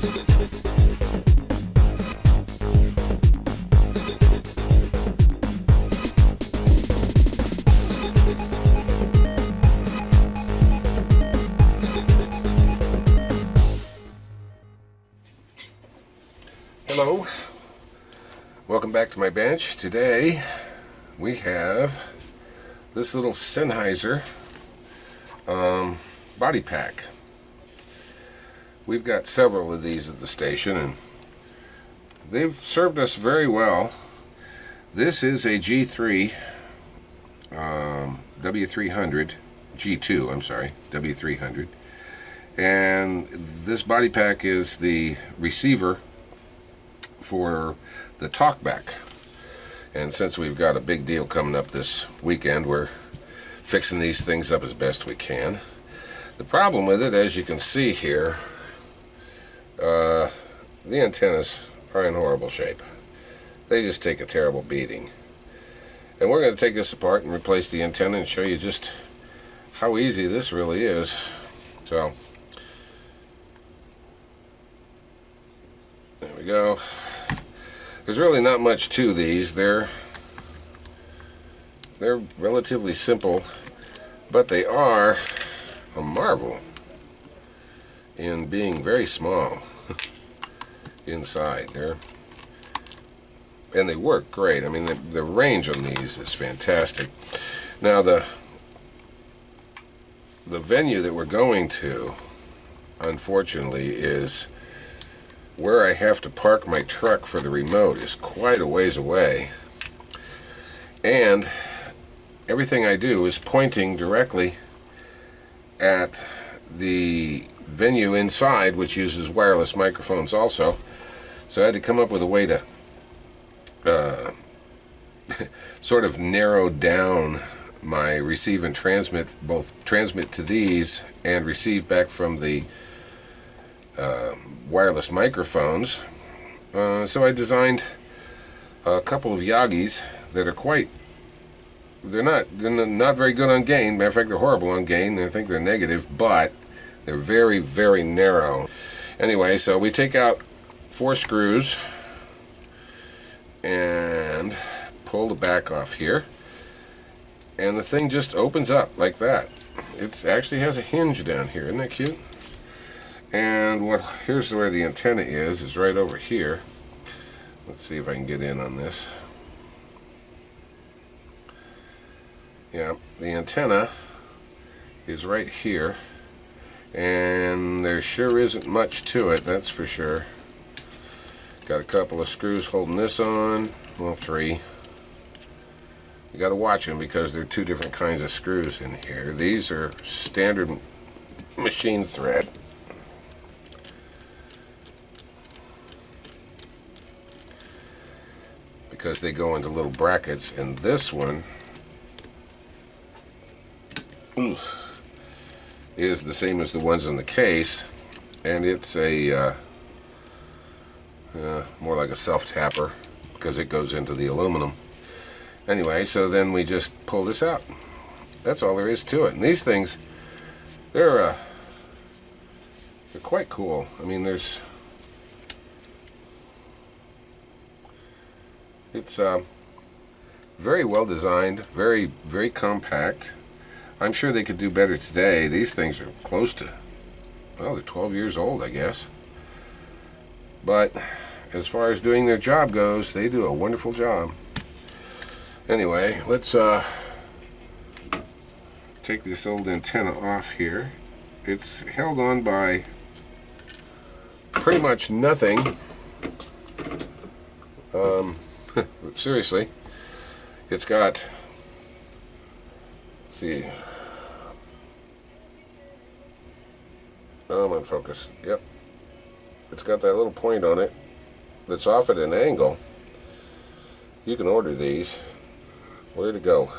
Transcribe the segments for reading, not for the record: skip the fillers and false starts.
Hello, welcome back to my bench. Today we have this little Sennheiser body pack. We've got several of these at the station and they've served us very well. This is a G3 W300 G2, I'm sorry, W300, and this body pack is the receiver for the talkback. And since we've got a big deal coming up this weekend, we're fixing these things up as best we can. The problem with it, as you can see here, the antennas are in horrible shape. They just take a terrible beating. And we're going to take this apart and replace the antenna and show you just how easy this really is. So, there we go. There's really not much to these. They're relatively simple, but they are a marvel in being very small inside there. And they work great. I mean, the range on these is fantastic. Now, the venue that we're going to, unfortunately, is where I have to park my truck for the remote is quite a ways away, and everything I do is pointing directly at the venue inside, which uses wireless microphones also. So I had to come up with a way to sort of narrow down my receive and transmit, both transmit to these and receive back from the wireless microphones. So I designed a couple of Yagis that are they're not very good on gain. Matter of fact, they're horrible on gain. I think they're negative, but they're very, very narrow. Anyway, so we take out 4 screws and pull the back off here, and the thing just opens up like that. It actually has a hinge down here. Isn't that cute? And here's where the antenna is right over here. Let's see if I can get in on this. Yeah, the antenna is right here, and there sure isn't much to it, that's for sure. Got a couple of screws holding this on, well, 3. You got to watch them because there are 2 different kinds of screws in here. These are standard machine thread. Because they go into little brackets, and this one is the same as the ones in the case, and it's a more like a self-tapper because it goes into the aluminum. Anyway, so then we just pull this out. That's all there is to it. And these things, they're quite cool. I mean, it's very well designed, very, very compact. I'm sure they could do better today. These things are close to, well, they're 12 years old, I guess. But as far as doing their job goes, they do a wonderful job. Anyway, let's take this old antenna off here. It's held on by pretty much nothing. Seriously, it's got, let's see, I'm on focus, yep, it's got that little point on it that's off at an angle. You can order these. Where to go?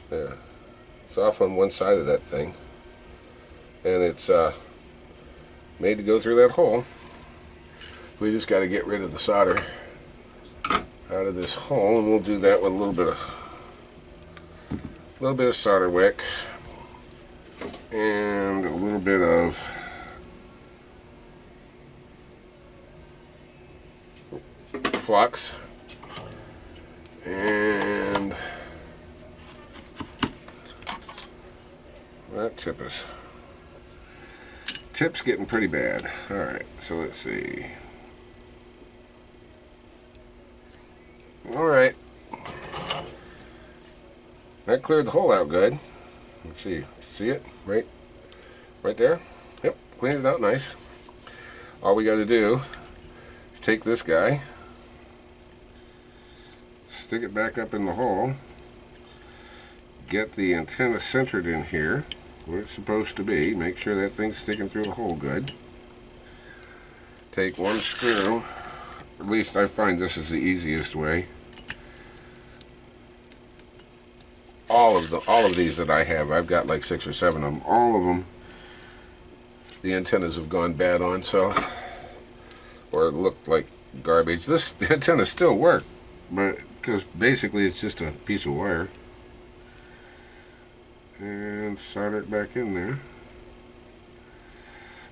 There, it's off on one side of that thing, and it's made to go through that hole. We just got to get rid of the solder out of this hole, and we'll do that with a little bit of solder wick and a little bit of flux. And that tip's getting pretty bad. Alright, so let's see. Alright. That cleared the hole out good. Let's see. See it? Right there? Yep, cleaned it out nice. All we got to do is take this guy, stick it back up in the hole, get the antenna centered in here where it's supposed to be, make sure that thing's sticking through the hole good. Take one screw, at least I find this is the easiest way. All of these that I have, I've got like 6 or 7 of them. All of them, the antennas have gone bad on, so, or it looked like garbage. This antenna still works, but because basically it's just a piece of wire. And solder it back in there.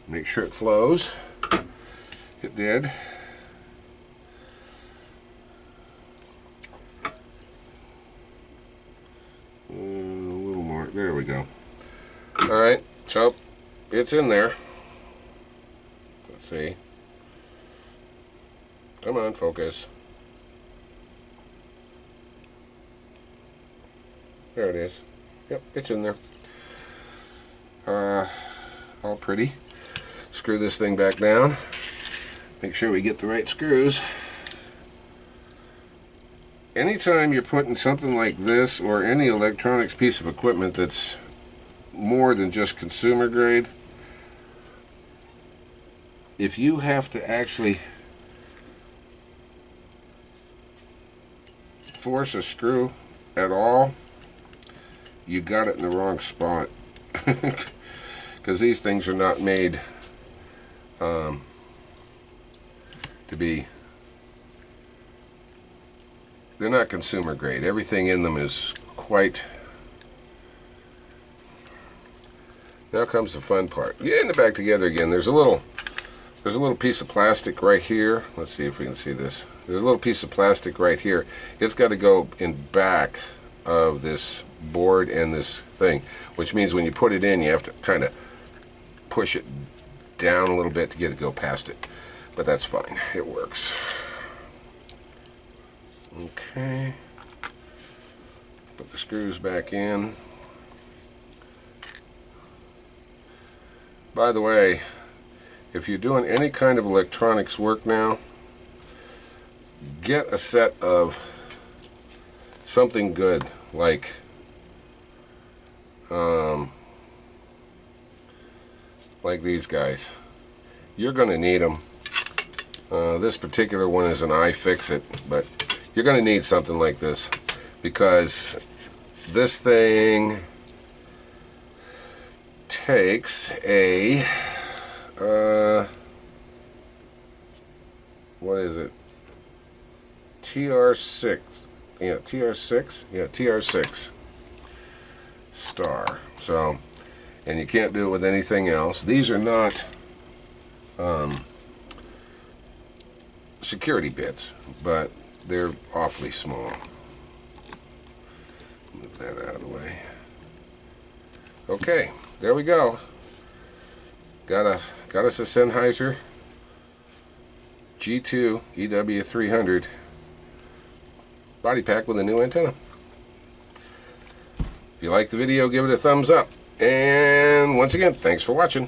Make sure it flows. It did. A little more. There we go. Alright, so it's in there. Let's see. Come on, focus. There it is. Yep, it's in there. All pretty. Screw this thing back down. Make sure we get the right screws. Anytime you're putting something like this or any electronics piece of equipment that's more than just consumer grade, if you have to actually force a screw at all, you got it in the wrong spot. Because these things are not made to be, they're not consumer grade. Everything in them is quite, now comes the fun part. Getting it back together again. There's a little piece of plastic right here. Let's see if we can see this. There's a little piece of plastic right here. It's got to go in back of this board and this thing, which means when you put it in, you have to kind of push it down a little bit to get it to go past it. But that's fine. It works. Okay. Put the screws back in. By the way, if you're doing any kind of electronics work now, get a set of something good, like these guys. You're going to need them. This particular one is an iFixit, but you're going to need something like this, because this thing takes a what is it? TR6. Yeah, TR6. Yeah, TR6 star. So, and you can't do it with anything else. These are not security bits, but they're awfully small. Move that out of the way. Okay, there we go. Got us a Sennheiser G2 W300 body pack with a new antenna. If you like the video, give it a thumbs up. And once again, thanks for watching.